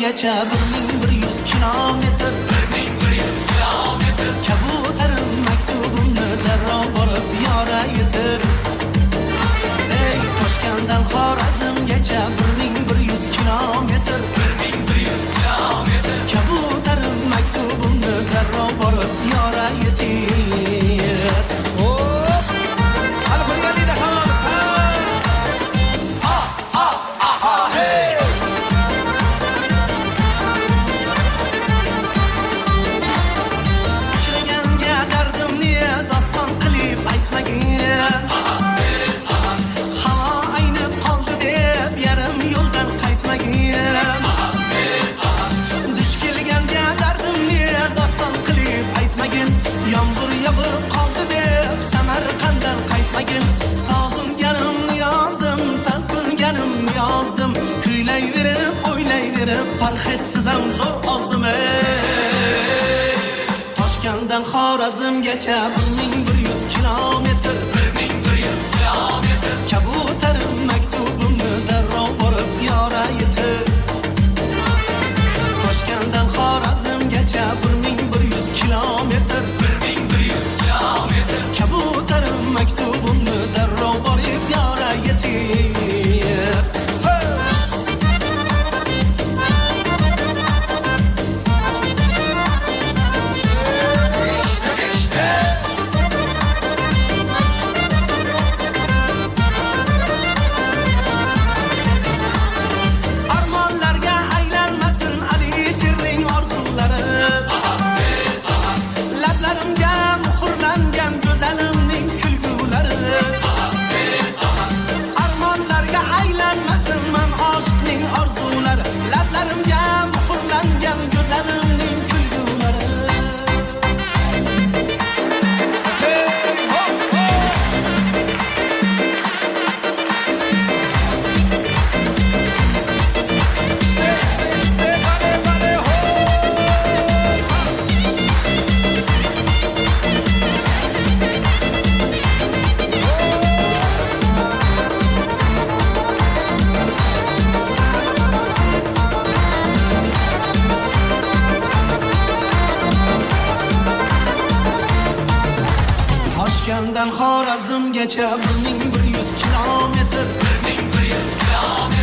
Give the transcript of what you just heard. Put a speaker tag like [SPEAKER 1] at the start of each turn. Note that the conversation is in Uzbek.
[SPEAKER 1] Xorazmgacha 1100 kilometr, 1100 kilometr. Kabutarim maktubimni darrov borib yoraytir. Ey Toshkentdan Xorazmgacha 1100 kilometr, 1100 kilometr. Kabutarim maktubimni darrov borib yoraytir. Yomg'ir yog'ib qoldi deb Samarqanddan qaytmagin. Sog'inganim yozdim, talpinganim yozdim. Kuylayverib, o'ylayverib, parhezsiz ham zo'r ozdim. Toshkentdan Xorazmgacha 1100 kilometr, 1100 kilometr. Kabutarim maktubimni darrov borib yoraytir. Toshkentdan Xorazmgacha 1100 kilometr, kabutarim maktubimni darrov borib yoraytir. Armonlarga aylanmasin Alisherning orzulari. Lablarimga muhrlangan go'zalimning kulgulari. Armonlarga aylanmasin men oshiqning orzulari. Lablarimga muhrlangan go'zalimning kulgulari. Toshkentdan Xorazmgacha 1100 kilometr, 1100 kilometr.